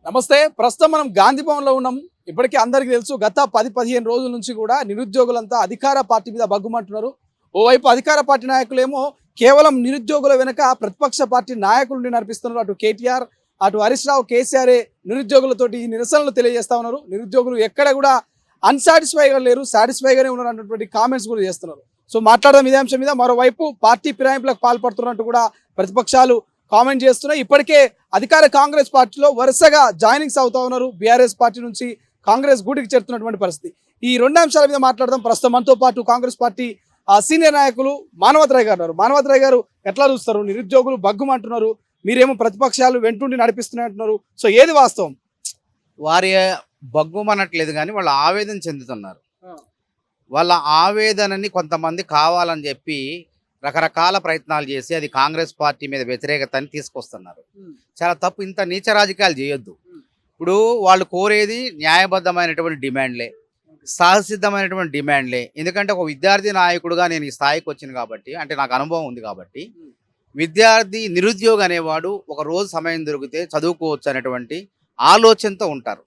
నమస్తే. ప్రస్తుతం మనం గాంధీ భవన్‌లో ఉన్నాం. ఇప్పటికే అందరికీ తెలుసు గత 10, 15 రోజుల నుంచి కూడా నిరుద్యోగులంతా అధికార పార్టీ మీద బగ్గుమంటున్నారు. ఓవైపు అధికార పార్టీ నాయకులేమో కేవలం నిరుద్యోగుల వెనక ప్రతిపక్ష పార్టీ నాయకుల్ని నడిపిస్తున్నారు. అటు కేటీఆర్, అటు హరీష్ రావు, కేసీఆర్ నిరుద్యోగులతోటి ఈ నిరసనలు తెలియజేస్తా ఉన్నారు. నిరుద్యోగులు ఎక్కడ కూడా అన్‌సాటిస్ఫైగా లేరు, సాటిస్ఫైగానే ఉన్నారు అన్నటువంటి కామెంట్స్ కూడా చేస్తున్నారు. సో మాట్లాడదాం ఇదే అంశం మీద. మరోవైపు పార్టీ ఫిరాయింపులకు పాల్పడుతున్నట్టు కూడా ప్రతిపక్షాలు కామెంట్ చేస్తున్నాయి. ఇప్పటికే అధికార కాంగ్రెస్ పార్టీలో వరుసగా జాయినింగ్స్ అవుతా ఉన్నారు. బీఆర్ఎస్ పార్టీ నుంచి కాంగ్రెస్ గూటికి చేరుతున్నటువంటి పరిస్థితి. ఈ రెండు అంశాల మీద మాట్లాడదాం. ప్రస్తుతం మనతో పాటు కాంగ్రెస్ పార్టీ సీనియర్ నాయకులు మానవతరాయ్ గారు ఉన్నారు. మానవతరాయ్ గారు, ఎట్లా చూస్తారు? నిరుద్యోగులు బగ్గుమంటున్నారు, మీరేమో ప్రతిపక్షాలు వెంటుండి నడిపిస్తున్నట్టున్నారు. సో ఏది వాస్తవం? వారి బగ్గుమనట్లేదు కానీ వాళ్ళు ఆవేదన చెందుతున్నారు. వాళ్ళ ఆవేదనని కొంతమంది కావాలని చెప్పి రకరకాల ప్రయత్నాలు చేసి అది కాంగ్రెస్ పార్టీ మీద వ్యతిరేకతని తీసుకొస్తున్నారు. చాలా తప్పు. ఇంత నీచ రాజకీయాలు చేయొద్దు. ఇప్పుడు వాళ్ళు కోరేది న్యాయబద్ధమైనటువంటి డిమాండ్లే, సహసిద్ధమైనటువంటి డిమాండ్లే. ఎందుకంటే ఒక విద్యార్థి నాయకుడుగా నేను ఈ స్థాయికి వచ్చాను కాబట్టి, అంటే నాకు అనుభవం ఉంది కాబట్టి, నిరుద్యోగి అనేవాడు ఒక రోజు సమయం దొరికితే చదువుకోవచ్చు అనేటువంటి ఆలోచనతో ఉంటారు.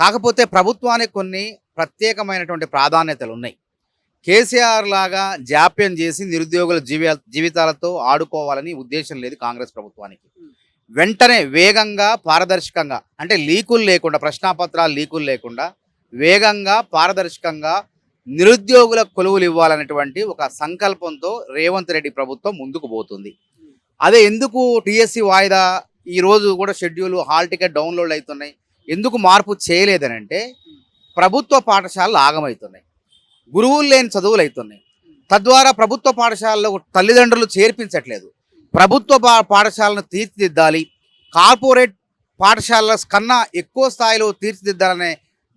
కాకపోతే ప్రభుత్వానికి కొన్ని ప్రత్యేకమైనటువంటి ప్రాధాన్యతలు ఉన్నాయి. కేసీఆర్ లాగా జాప్యం చేసి నిరుద్యోగుల జీవితాలతో ఆడుకోవాలని ఉద్దేశం లేదు కాంగ్రెస్ ప్రభుత్వానికి. వెంటనే వేగంగా, పారదర్శకంగా, అంటే లీకులు లేకుండా, ప్రశ్నాపత్రాలు లీకులు లేకుండా వేగంగా, పారదర్శకంగా నిరుద్యోగుల కొలువులు ఇవ్వాలనేటువంటి ఒక సంకల్పంతో రేవంత్ రెడ్డి ప్రభుత్వం ముందుకు పోతుంది. అదే ఎందుకు టీఎస్సీ వాయిదా, ఈరోజు కూడా షెడ్యూల్, హాల్ టికెట్ డౌన్లోడ్ అవుతున్నాయి, ఎందుకు మార్పు చేయలేదనంటే ప్రభుత్వ పాఠశాలలు ఆగమవుతున్నాయి, గురువులు లేని చదువులు అవుతున్నాయి. తద్వారా ప్రభుత్వ పాఠశాలలో తల్లిదండ్రులు చేర్పించట్లేదు. ప్రభుత్వ పాఠశాలను తీర్చిదిద్దాలి, కార్పొరేట్ పాఠశాలల కన్నా ఎక్కువ స్థాయిలో తీర్చిదిద్దాలనే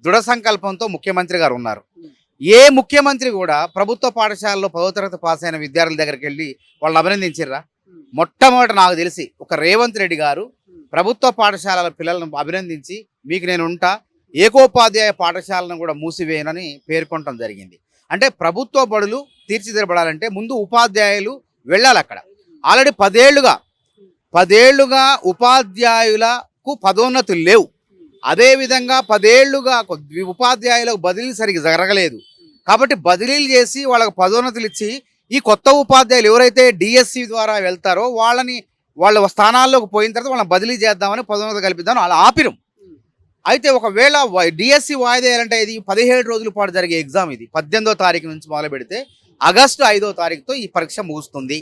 దృఢ సంకల్పంతో ముఖ్యమంత్రి గారు ఉన్నారు. ఏ ముఖ్యమంత్రి కూడా ప్రభుత్వ పాఠశాలలో 10వ తరగతి పాస్ అయిన విద్యార్థుల దగ్గరికి వెళ్ళి వాళ్ళని అభినందించిర్రా? మొట్టమొదట నాకు తెలిసి ఒక రేవంత్ రెడ్డి గారు ప్రభుత్వ పాఠశాలల పిల్లలను అభినందించి, మీకు నేను ఉంటా, ఏకోపాధ్యాయ పాఠశాలను కూడా మూసివేయనని పేర్కొనడం జరిగింది. అంటే ప్రభుత్వ బడులు తీర్చిదిద్దబడాలంటే ముందు ఉపాధ్యాయులు వెళ్ళాలి అక్కడ. ఆల్రెడీ 10 ఏళ్లుగా ఉపాధ్యాయులకు పదోన్నతులు లేవు. అదేవిధంగా 10 ఏళ్లుగా ఉపాధ్యాయులకు బదిలీలు సరిగ్గా జరగలేదు. కాబట్టి బదిలీలు చేసి వాళ్ళకు పదోన్నతులు ఇచ్చి ఈ కొత్త ఉపాధ్యాయులు ఎవరైతే డిఎస్సి ద్వారా వెళ్తారో వాళ్ళ స్థానాల్లోకి పోయిన తర్వాత వాళ్ళని బదిలీ చేద్దామని, పదోన్నతి కల్పిద్దామని అలా ఆపిరం. అయితే ఒకవేళ డిఎస్సి వాయిదా వేయాలంటే ఇది 17 రోజుల పాటు జరిగే ఎగ్జామ్. ఇది 18వ తారీఖు నుంచి మొదలు పెడితే ఆగస్టు 5వ తారీఖుతో ఈ పరీక్ష ముగుస్తుంది.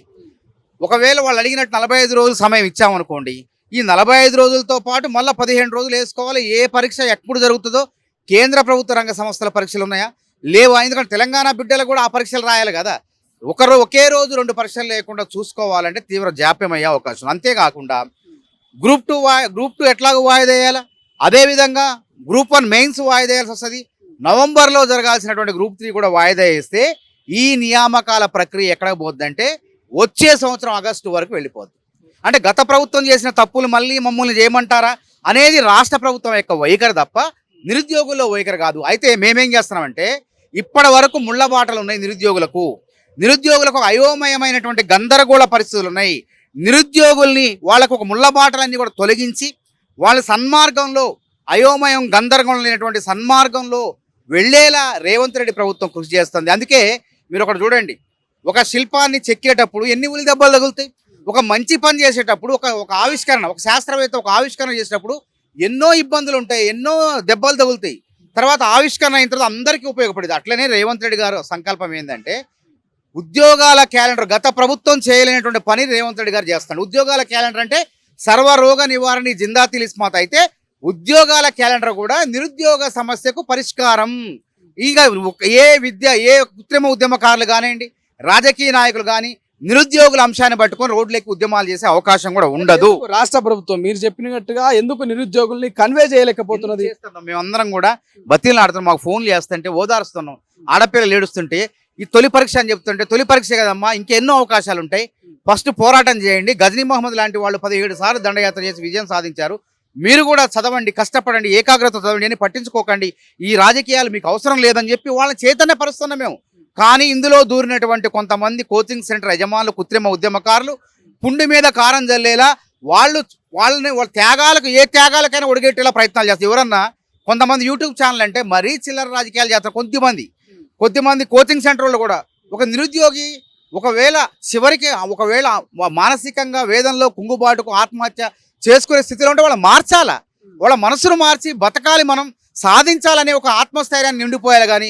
ఒకవేళ వాళ్ళు అడిగినట్టు 45 రోజులు సమయం ఇచ్చామనుకోండి, ఈ 45 రోజులతో పాటు మళ్ళీ 15 రోజులు వేసుకోవాలి. ఏ పరీక్ష ఎప్పుడు జరుగుతుందో, కేంద్ర ప్రభుత్వ రంగ సంస్థల పరీక్షలు ఉన్నాయా లేవా? ఎందుకంటే తెలంగాణ బిడ్డలు కూడా ఆ పరీక్షలు రాయాలి కదా. ఒకే రోజు 2 పరీక్షలు లేకుండా చూసుకోవాలంటే తీవ్ర జాప్యం అయ్యే అవకాశం. అంతేకాకుండా గ్రూప్ 2 ఎట్లాగో వాయిదా వేయాలా, అదేవిధంగా గ్రూప్ 1 మెయిన్స్ వాయిదా వేయాల్సి వస్తుంది. నవంబర్లో జరగాల్సినటువంటి గ్రూప్ 3 కూడా వాయిదా వేస్తే ఈ నియామకాల ప్రక్రియ ఎక్కడ పోద్దంటే వచ్చే సంవత్సరం ఆగస్టు వరకు వెళ్ళిపోద్ది. అంటే గత ప్రభుత్వం చేసిన తప్పులు మళ్ళీ మమ్మల్ని చేయమంటారా అనేది రాష్ట్ర ప్రభుత్వం యొక్క వైఖరి తప్ప నిరుద్యోగుల్లో వైఖరి కాదు. అయితే మేమేం చేస్తున్నామంటే, ఇప్పటి వరకు ముళ్ళబాటలు ఉన్నాయి నిరుద్యోగులకు ఒక అయోమయమైనటువంటి గందరగోళ పరిస్థితులు ఉన్నాయి. నిరుద్యోగుల్ని వాళ్ళకు ఒక ముళ్ళబాటలన్నీ కూడా తొలగించి వాళ్ళ సన్మార్గంలో, అయోమయం గందరగోళం లేనటువంటి సన్మార్గంలో వెళ్ళేలా రేవంత్ రెడ్డి ప్రభుత్వం కృషి చేస్తుంది. అందుకే మీరు ఒకటి చూడండి, ఒక శిల్పాన్ని చెక్కేటప్పుడు ఎన్ని ఉలి దెబ్బలు తగులుతాయి, ఒక మంచి పని చేసేటప్పుడు, ఒక ఆవిష్కరణ, ఒక శాస్త్రవేత్త ఒక ఆవిష్కరణ చేసేటప్పుడు ఎన్నో ఇబ్బందులు ఉంటాయి, ఎన్నో దెబ్బలు తగులుతాయి. తర్వాత ఆవిష్కరణ అయిన తర్వాత అందరికీ ఉపయోగపడేది. అట్లనే రేవంత్ రెడ్డి గారు సంకల్పం ఏంటంటే ఉద్యోగాల క్యాలెండర్. గత ప్రభుత్వం చేయలేనటువంటి పని రేవంత్ రెడ్డి గారు చేస్తాడు. ఉద్యోగాల క్యాలెండర్ అంటే సర్వరోగ నివారణ జిందాతిల్ ఇస్మాత్. అయితే ఉద్యోగాల క్యాలెండర్ కూడా నిరుద్యోగ సమస్యకు పరిష్కారం. ఇక ఏ కృత్రిమ ఉద్యమకారులు కానివ్వండి, రాజకీయ నాయకులు కానీ నిరుద్యోగుల అంశాన్ని పట్టుకొని రోడ్లెక్కి ఉద్యమాలు చేసే అవకాశం కూడా ఉండదు. రాష్ట్ర ప్రభుత్వం మీరు చెప్పినట్టుగా ఎందుకు నిరుద్యోగుల్ని కన్వే చేయలేకపోతున్నది? మేమందరం కూడా బతీలాడుతున్నాం, మాకు ఫోన్లు చేస్తుంటే ఓదారుస్తున్నాం. ఆడపిల్లలు ఏడుస్తుంటే ఈ తొలి పరీక్ష అని చెప్తుంటే, తొలి పరీక్ష కదమ్మా, ఇంకెన్నో అవకాశాలు ఉంటాయి, ఫస్ట్ పోరాటం చేయండి. గజనీ మహమ్మద్ లాంటి వాళ్ళు 17 సార్లు దండయాత్ర చేసి విజయం సాధించారు. మీరు కూడా చదవండి, కష్టపడండి, ఏకాగ్రత చదవండి అని పట్టించుకోకండి. ఈ రాజకీయాలు మీకు అవసరం లేదని చెప్పి వాళ్ళని చైతన్యపరుస్తున్నాం మేము. కానీ ఇందులో దూరినటువంటి కొంతమంది కోచింగ్ సెంటర్ యజమానులు, కృత్రిమ ఉద్యమకారులు పుండి మీద కారం జల్లేలా వాళ్ళు వాళ్ళ త్యాగాలకు ఏ త్యాగాలకైనా ఒడిగట్టేలా ప్రయత్నాలు చేస్తారు. ఎవరన్నా కొంతమంది యూట్యూబ్ ఛానల్ అంటే మరీ చిల్లర రాజకీయాలు చేస్తారు. కొద్దిమంది కోచింగ్ సెంటర్ వాళ్ళు కూడా ఒక నిరుద్యోగి ఒకవేళ చివరికి ఒకవేళ మానసికంగా వేదనలో కుంగుబాటుకు ఆత్మహత్య చేసుకునే స్థితిలో ఉంటే వాళ్ళని మార్చాలా, వాళ్ళ మనసును మార్చి బతకాలి, మనం సాధించాలనే ఒక ఆత్మస్థైర్యాన్ని నిండిపోయాలి. కానీ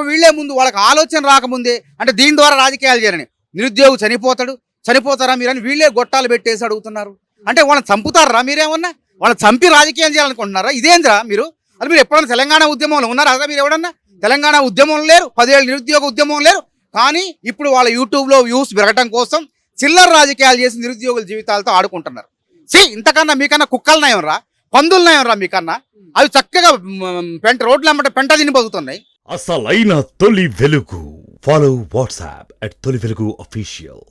వీళ్ళే ముందు వాళ్ళకి ఆలోచన రాకముందే అంటే దీని ద్వారా రాజకీయాలు చేయాలని నిరుద్యోగి చనిపోతారా మీరని వీళ్ళే గొట్టాలు పెట్టేసి అడుగుతున్నారు. అంటే వాళ్ళని చంపుతారా మీరేమన్నా? వాళ్ళని చంపి రాజకీయం చేయాలనుకుంటున్నారా? ఇదేంద్రా మీరు? అది మీరు ఎప్పుడన్నా తెలంగాణ ఉద్యమంలో ఉన్నారా? అదే మీరు ఎవడన్నా తెలంగాణ ఉద్యమంలో లేరు, 10 ఏళ్ళ నిరుద్యోగ ఉద్యమం లేరు. కానీ ఇప్పుడు వాళ్ళ యూట్యూబ్లో వ్యూస్ పెరగటం కోసం చిల్లర రాజకీయాలు చేసి నిరుద్యోగుల జీవితాలతో ఆడుకుంటున్నారు. ఇంతకన్నా మీకన్నా కుక్కలు నయం రా, పందులు నయం రా మీకన్నా. అవి చక్కగా రోడ్లు అమ్మట పెంట తిని బతుకుతున్నాయి. అసలైన తొలి వెలుగు. ఫాలో వాట్సాప్ @తొలి వెలుగు official.